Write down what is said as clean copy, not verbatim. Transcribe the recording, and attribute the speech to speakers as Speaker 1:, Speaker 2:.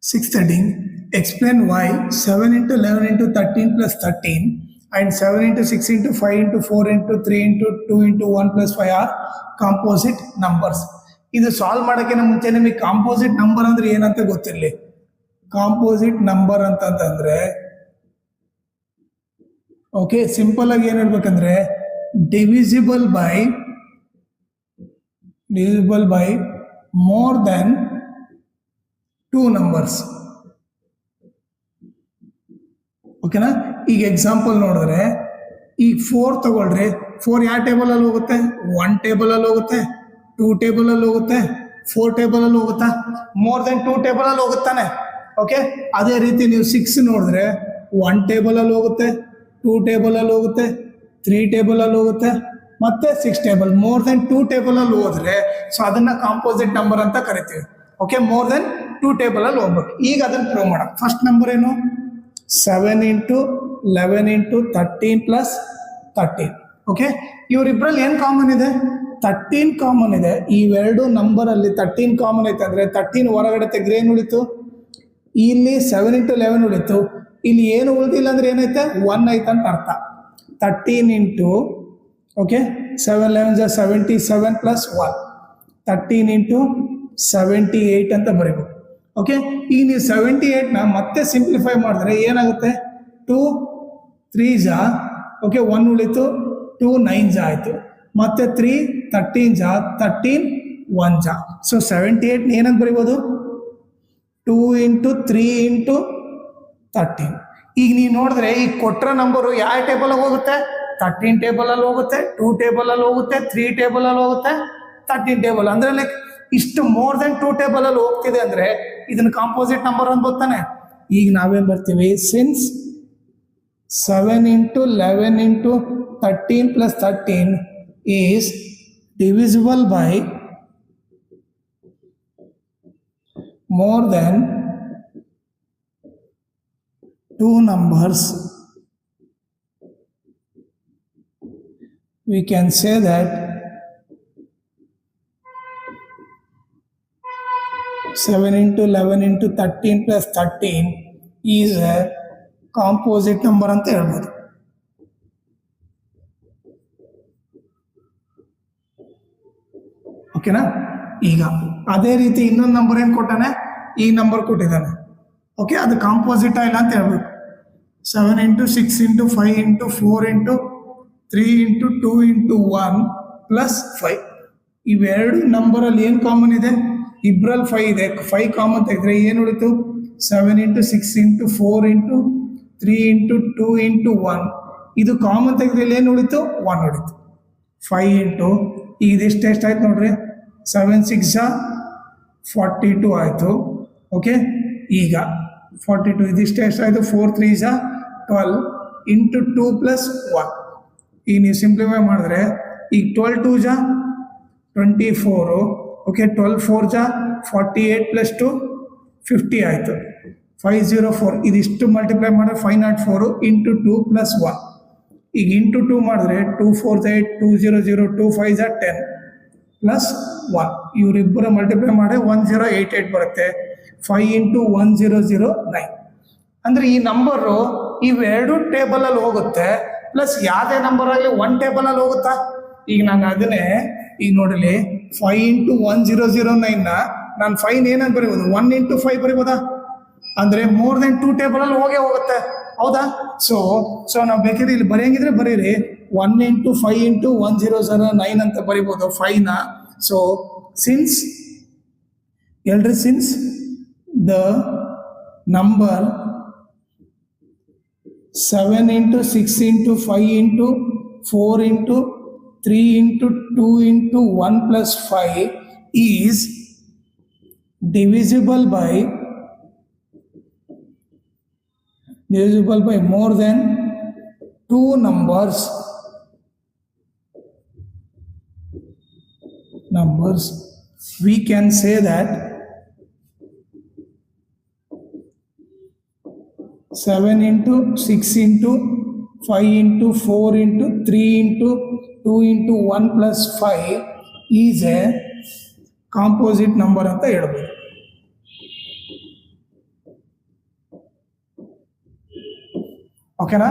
Speaker 1: Sixth heading, explain why 7 into 11 into 13 plus 13 and 7 into 6 into 5 into 4 into 3 into 2 into 1 plus 5 are composite numbers. ಇದು solve ಮಾಡೋಕ್ಕಿಂತ ಮುಂಚೆ ನಿಮಗೆ composite number ಅಂದ್ರೆ ಏನಂತ ಗೊತ್ತಿರಲಿ. ಕಾಂಪೋಸಿಟ್ ನಂಬರ್ ಅಂತಂದ್ರೆ ಓಕೆ, ಸಿಂಪಲ್ ಆಗಿ ಏನು ಹೇಳ್ಬೇಕಂದ್ರೆ divisible by more than 2 numbers. ಓಕೆನಾ? ಈಗ ಎಕ್ಸಾಂಪಲ್ ನೋಡಿದ್ರೆ ಈಗ 4 ತಗೊಳ್ರಿ. 4 ಯಾವ ಟೇಬಲ್ ಅಲ್ಲಿ ಹೋಗುತ್ತೆ? 1 ಟೇಬಲ್ ಅಲ್ಲಿ ಹೋಗುತ್ತೆ, 2 ಟೇಬಲ್ ಅಲ್ಲಿ ಹೋಗುತ್ತೆ, 4 ಟೇಬಲ್ ಅಲ್ಲಿ ಹೋಗುತ್ತಾ? ಮೋರ್ ದೆನ್ 2 ಟೇಬಲ್ ಅಲ್ಲಿ ಹೋಗುತ್ತಾನೆ. ಓಕೆ, ಅದೇ ರೀತಿ ನೀವು 6 ನೋಡಿದ್ರೆ 1 ಟೇಬಲ್ ಅಲ್ಲಿ ಹೋಗುತ್ತೆ, 2 ಟೇಬಲ್ ಅಲ್ಲಿ ಹೋಗುತ್ತೆ, 3 ಟೇಬಲ್ ಅಲ್ಲಿ ಹೋಗುತ್ತೆ, ಮತ್ತೆ 6 ಟೇಬಲ್. ಮೋರ್ ದೆನ್ 2 ಟೇಬಲ್ ಅಲ್ಲಿ ಹೋದ್ರೆ ಸೊ ಅದನ್ನ ಕಾಂಪೋಸಿಟ್ ನಂಬರ್ ಅಂತ ಕರಿತೀವಿ. ಓಕೆ, ಮೋರ್ ದೆನ್ 2 ಟೇಬಲ್ ಅಲ್ಲಿ ಹೋಗ್ಬೇಕು. ಈಗ ಅದನ್ನ ಪ್ರೂವ್ ಮಾಡೋಣ. ಫಸ್ಟ್ ನಂಬರ್ ಏನು? 7 into 11 into 13 plus 13. ಓಕೆ, ಇವರಿಬ್ಬರಲ್ಲಿ ಏನು ಕಾಮನ್ ಇದೆ? 13 ಕಾಮನ್ ಇದೆ. ಇವೆರಡು ನಂಬರ್ ಅಲ್ಲಿ 13 ಕಾಮನ್ ಐತೆ ಅಂದ್ರೆ 13 ಹೊರಗಡೆ ತೆಗೆದ್ರೆ ಏನು ಉಳಿತು? ಇಲ್ಲಿ 7 into 11 ಉಳಿತು. ಇಲ್ಲಿ ಏನು ಉಳಿದಿಲ್ಲ ಅಂದ್ರೆ ಏನೈತೆ? 1 ಐತೆ ಅಂತ ಅರ್ಥ. 13 into ಓಕೆ 7 11 77 plus 1, 13 into 78 ಅಂತ ಬರೀಬೇಕು. ಓಕೆ, ಈಗ ನೀವು 78ನ ಮತ್ತೆ ಸಿಂಪ್ಲಿಫೈ ಮಾಡಿದ್ರೆ ಏನಾಗುತ್ತೆ? 2 3 ಓಕೆ 1 ಉಳಿತು, 2 9 ಆಯಿತು, ಮತ್ತೆ 3 13 13 1 ಸೊ 78 ಏನಂತ ಬರಿಬೋದು? 2 into 3 into 13. ಈಗ ನೀವು ನೋಡಿದ್ರೆ ಈಗ ಕೊಟ್ಟರೆ ನಂಬರು ಯಾವ ಟೇಬಲ್ ಹೋಗುತ್ತೆ? 13 ಟೇಬಲ್ ಅಲ್ಲಿ ಹೋಗುತ್ತೆ, 2 ಟೇಬಲ್ ಅಲ್ಲಿ ಹೋಗುತ್ತೆ, 3 ಟೇಬಲ್ ಅಲ್ಲಿ ಹೋಗುತ್ತೆ, 13 ಟೇಬಲ್. ಅಂದ್ರೆ ಲೈಕ್ ಇಷ್ಟು ಮೋರ್ ದೆನ್ 2 ಟೇಬಲ್ ಅಲ್ಲಿ ಹೋಗ್ತಿದೆ ಅಂದ್ರೆ ಇದನ್ನ ಕಾಂಪೋಸಿಟ್ ನಂಬರ್ ಅಂತ ಗೊತ್ತಾನೆ. ಈಗ ನಾವೇನ್ ಬರ್ತೀವಿ? Since 7 into 11 into 13 plus 13 is divisible by more than 2 numbers, we can say that 7 into 11 into 13 plus 13 is a composite number ಅಂತ ಹೇಳ್ಬೋದು. ಓಕೆನಾ? ಈಗ ಅದೇ ರೀತಿ ಇನ್ನೊಂದು ನಂಬರ್ ಏನು ಕೊಟ್ಟಾನೆ? ಈ ನಂಬರ್ ಕೊಟ್ಟಿದ್ದಾನೆ. ಓಕೆ, ಅದು ಕಾಂಪೋಸಿಟ್ ಇಲ್ಲ ಅಂತ ಹೇಳ್ಬೇಕು. 7 into 6 into 5 into 4 into 3 into 2 into 1 plus 5. ಇವೆರಡು ನಂಬರಲ್ಲಿ ಏನು ಕಾಮನ್ ಇದೆ? ಇಬ್ರಲ್ಲಿ 5 ಇದೆ. 5 ಕಾಮನ್ ತೆಗೆದ್ರೆ ಏನು ಉಳಿತು? 7 into 6 into 4 into 3 into 2 into 1. ಇದು ಕಾಮನ್ ತೆಗೆದ್ರೆ ಏನು ಉಳಿತು? 1 ಉಳಿತು. 5 into ಇದಿಷ್ಟು ಎಷ್ಟಾಯ್ತು ನೋಡ್ರಿ? 7 6 42 ಆಯಿತು. ಓಕೆ, ಈಗ 42 ಇದಿಷ್ಟು ಎಷ್ಟಾಯಿತು? 4 3 12 into 2 plus 1. ಈಗ ನೀವು ಸಿಂಪ್ಲಿಫೈ ಮಾಡಿದ್ರೆ ಈಗ 12 2 24. ಓಕೆ, 12 4 48 plus 2 50 ಆಯಿತು. 504 ಇದಿಷ್ಟು ಮಲ್ಟಿಪ್ಲೈ ಮಾಡಿದ್ರೆ 504 into 2 plus 1. ಈಗ ಇಂಟು 2 ಮಾಡಿದ್ರೆ 2 4 8 2 0 0 2 5 10 plus 1. ಇವರಿಬ್ಬರ ಮಲ್ಟಿಪ್ಲೈ ಮಾಡಿ 1088 ಬರುತ್ತೆ. 5 into 1009. ಅಂದರೆ ಈ ನಂಬರು ಇವೆರಡು ಟೇಬಲ್ ಅಲ್ಲಿ ಹೋಗುತ್ತೆ, ಪ್ಲಸ್ ಯಾವುದೇ ನಂಬರ್ ಆಗಲಿ 1 ಟೇಬಲ್ ಅಲ್ಲಿ ಹೋಗುತ್ತಾ? ಈಗ ನಾನು ಅದನ್ನೇ ಈಗ ನೋಡಲಿ 5 into 1009ನ ನಾನು 5 ಏನಂತ ಬರೀಬೋದು? 1 into 5 ಬರೀಬೋದಾ? ಅಂದರೆ ಮೋರ್ ದೆನ್ 2 ಟೇಬಲ್ ಅಲ್ಲಿ ಹೋಗುತ್ತೆ, ಹೌದಾ? ಸೊ ನಾವು ಬೇಕಿದ್ರೆ ಇಲ್ಲಿ ಬರೆಯಂಗಿದ್ರೆ ಬರೀರಿ 1 into 5 into 1009 ಅಂತ ಬರಿಬೋದು 5ನ. So since the number 7 into 6 into 5 into 4 into 3 into 2 into 1 plus 5 is divisible by more than 2 numbers, we can say that 7 into 6 into 5 into 4 into 3 into 2 into 1 plus 5 is a composite number ಅಂತ ಹೇಳ್ಬೋದು. ಓಕೆನಾ